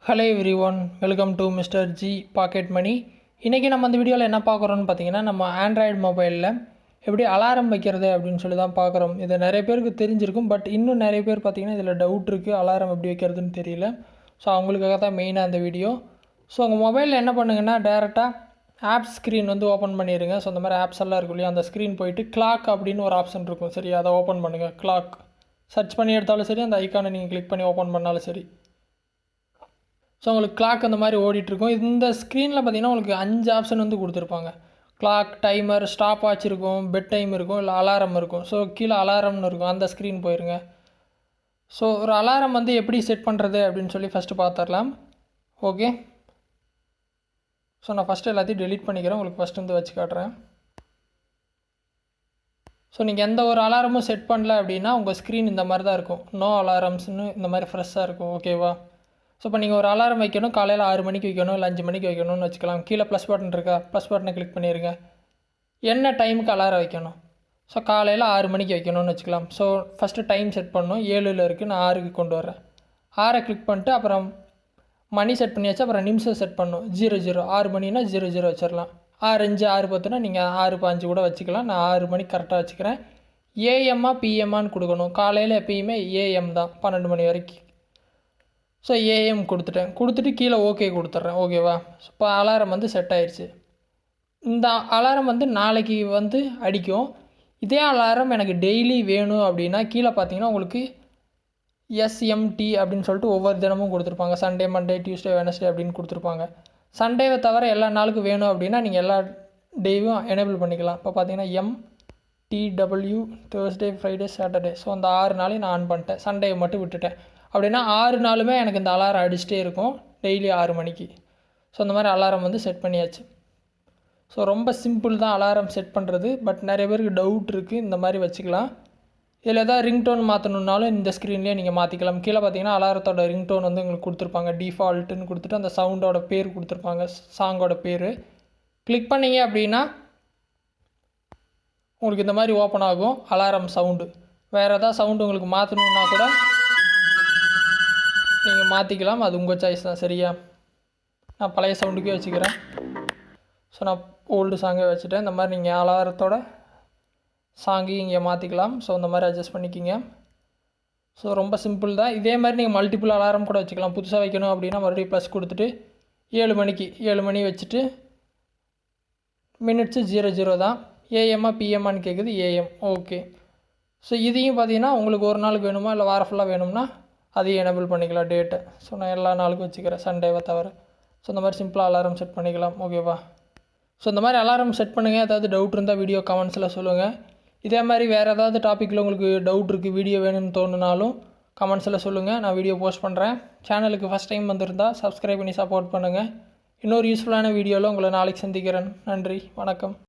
Hello everyone, welcome to mister G pocket money. இன்றைக்கி நம்ம அந்த வீடியோவில் என்ன பார்க்குறோன்னு பார்த்தீங்கன்னா, நம்ம ஆண்ட்ராய்டு மொபைலில் எப்படி அலாரம் வைக்கிறது அப்படின்னு சொல்லி தான் பார்க்குறோம். இது நிறைய பேருக்கு தெரிஞ்சிருக்கும், பட் இன்னும் நிறைய பேர் பார்த்திங்கன்னா இதில் டவுட் இருக்குது, அலாரம் எப்படி வைக்கிறதுன்னு தெரியல. ஸோ அவங்களுக்காக தான் மெயினாக அந்த வீடியோ. ஸோ உங்கள் மொபைலில் என்ன பண்ணுங்கன்னா, டேரெக்டாக ஆப் ஸ்க்ரீன் வந்து ஓப்பன் பண்ணிடுங்க. ஸோ அந்த மாதிரி ஆப்ஸ் எல்லாம் இருக்கும் இல்லையா, அந்த ஸ்க்ரீன் போயிட்டு கிளாக் அப்படின்னு ஒரு ஆப்ஷன் இருக்கும், சரி, அதை ஓப்பன் பண்ணுங்கள். கிளாக் சர்ச் பண்ணி எடுத்தாலும் சரி, அந்த ஐக்கானை நீங்கள் கிளிக் பண்ணி ஓப்பன் பண்ணாலும் சரி. ஸோ உங்களுக்கு கிளாக் அந்த மாதிரி ஓடிட்டுருக்கும். இந்த ஸ்க்ரீனில் பார்த்திங்கன்னா உங்களுக்கு 5 ஆப்ஷன் வந்து கொடுத்துருப்பாங்க. கிளாக், டைமர், ஸ்டாப் வாட்ச் இருக்கும், பெட் டைம் இருக்கும், இல்லை அலாரம் இருக்கும். ஸோ கீழே அலாரம்னு இருக்கும், அந்த ஸ்க்ரீன் போயிருங்க. ஸோ ஒரு அலாரம் வந்து எப்படி செட் பண்ணுறது அப்படின்னு சொல்லி ஃபஸ்ட்டு பார்த்துடலாம். ஓகே, ஸோ நான் ஃபஸ்ட்டு எல்லாத்தையும் டெலீட் பண்ணிக்கிறேன், உங்களுக்கு ஃபஸ்ட்டு வந்து வச்சு காட்டுறேன். ஸோ நீங்கள் எந்த ஒரு அலாரமும் செட் பண்ணல அப்படின்னா உங்கள் ஸ்க்ரீன் இந்த மாதிரி தான் இருக்கும், நோ அலாரம்ஸ்னு இந்த மாதிரி ஃப்ரெஷ்ஷாக இருக்கும். ஓகேவா? ஸோ இப்போ நீங்கள் ஒரு அலாரம் வைக்கணும், காலையில் 6 மணிக்கு வைக்கணும், இல்லை 5 மணிக்கு வைக்கணும்னு வச்சுக்கலாம். கீழே ப்ளஸ் பட்டன் இருக்கா, ப்ளஸ் பட்டனை கிளிக் பண்ணிடுங்க. என்ன டைமுக்கு அலாரம் வைக்கணும்? ஸோ காலையில் 6 மணிக்கு வைக்கணும்னு வச்சுக்கலாம். ஸோ ஃபஸ்ட்டு டைம் செட் பண்ணணும், 7ல் இருக்குது, நான் 6க்கு கொண்டு வரேன். 6 கிளிக் பண்ணிட்டு அப்புறம் மணி செட் பண்ணியாச்சு, அப்புறம் நிமிஷம் செட் பண்ணணும். 00 6 மணினா 00 வச்சிடலாம். 6:05 6:10னா நீங்கள் 6:05 கூட வச்சுக்கலாம். நான் 6 மணிக்கு கரெக்டாக வச்சுக்கிறேன். ஏஎம்மா பிஎம்மான்னு கொடுக்கணும். காலையில் எப்பயுமே ஏஎம் தான், 12 மணி வரைக்கும். ஸோ ஏஎம் கொடுத்துட்டு கீழே ஓகே கொடுத்துட்றேன். ஓகேவா? இப்போ அலாரம் வந்து செட் ஆயிடுச்சு. இந்த அலாரம் வந்து நாளைக்கு வந்து அடிக்கும். இதே அலாரம் எனக்கு டெய்லி வேணும் அப்படின்னா கீழே பார்த்தீங்கன்னா உங்களுக்கு எஸ்எம்டி அப்படின்னு சொல்லிட்டு ஒவ்வொரு தினமும் கொடுத்துருப்பாங்க. சண்டே, மண்டே, டியூஸ்டே, வெனஸ்டே அப்படின்னு கொடுத்துருப்பாங்க. சண்டேவை தவிர எல்லா நாளுக்கும் வேணும் அப்படின்னா நீங்கள் எல்லா டேவும் எனேபிள் பண்ணிக்கலாம். இப்போ பார்த்தீங்கன்னா எம்டிடபிள்யூ தேர்ஸ்டே, ஃப்ரைடே, சாட்டர்டே. ஸோ அந்த 6 நாளையும் நான் ஆன் பண்ணிட்டேன், சண்டேவை மட்டும் விட்டுட்டேன். அப்படின்னா 6 நாளுமே எனக்கு இந்த அலாரம் அடிச்சுட்டே இருக்கும், டெய்லி 6 மணிக்கு. ஸோ அந்த மாதிரி அலாரம் வந்து செட் பண்ணியாச்சு. ஸோ ரொம்ப சிம்பிள் தான் அலாரம் செட் பண்ணுறது, பட் நிறைய பேருக்கு டவுட் இருக்குது. இந்த மாதிரி வச்சுக்கலாம். இதில் எதாவது ரிங்டோன் மாற்றணுன்னாலும் இந்த ஸ்க்ரீன்லேயே நீங்கள் மாற்றிக்கலாம். கீழே பார்த்தீங்கன்னா அலாரத்தோட ரிங்டோன் வந்து உங்களுக்கு கொடுத்துருப்பாங்க, டிஃபால்ட்டுன்னு கொடுத்துட்டு அந்த சவுண்டோட பேர் கொடுத்துருப்பாங்க, சாங்கோட பேர். கிளிக் பண்ணிங்க அப்படின்னா உங்களுக்கு இந்த மாதிரி ஓப்பன் ஆகும் அலாரம் சவுண்டு. வேறு எதாவது சவுண்டு உங்களுக்கு மாற்றணுன்னா கூட நீங்கள் மாற்றிக்கலாம், அது உங்கள் சாய்ஸ் தான். சரியா? நான் பழைய சவுண்டுக்கே வச்சுக்கிறேன். ஸோ நான் ஓல்டு சாங்கே வச்சுட்டேன். இந்த மாதிரி நீங்கள் அலாரத்தோட சாங்கையும் இங்கே மாற்றிக்கலாம். ஸோ இந்த மாதிரி அட்ஜஸ்ட் பண்ணிக்கிங்க. ஸோ ரொம்ப சிம்பிள் தான். இதே மாதிரி நீங்கள் மல்டிபிள் அலாரம் கூட வச்சுக்கலாம். புதுசாக வைக்கணும் அப்படின்னா மறுபடியும் ப்ளஸ் கொடுத்துட்டு 7 மணி வச்சுட்டு மினிட்ஸு 00 தான். ஏஎம்மா பிஎம்மான்னு கேட்குது, ஏஎம். ஓகே. ஸோ இதையும் பார்த்தீங்கன்னா உங்களுக்கு ஒரு நாளுக்கு வேணுமா இல்லை வாரம் ஃபுல்லாக வேணும்னா அதையும் எனேபிள் பண்ணிக்கலாம், டேட்டை. ஸோ நான் எல்லா நாளுக்கும் வச்சுக்கிறேன், சண்டேவை தவிர. ஸோ இந்த மாதிரி சிம்பிளாக அலாரம் செட் பண்ணிக்கலாம். ஓகேவா? ஸோ இந்த மாதிரி அலாரம் செட் பண்ணுங்கள். ஏதாவது டவுட் இருந்தால் வீடியோ கமெண்ட்ஸில் சொல்லுங்கள். இதே மாதிரி வேறு ஏதாவது டாப்பிக்கில் உங்களுக்கு டவுட் இருக்குது, வீடியோ வேணும்னு தோணுனாலும் கமெண்ட்ஸில் சொல்லுங்கள், நான் வீடியோ போஸ்ட் பண்ணுறேன். சேனலுக்கு ஃபஸ்ட் டைம் வந்திருந்தால் சப்ஸ்கிரைப் பண்ணி சப்போர்ட் பண்ணுங்கள். இன்னொரு யூஸ்ஃபுல்லான வீடியோவில் உங்களை நாளைக்கு சந்திக்கிறேன். நன்றி, வணக்கம்.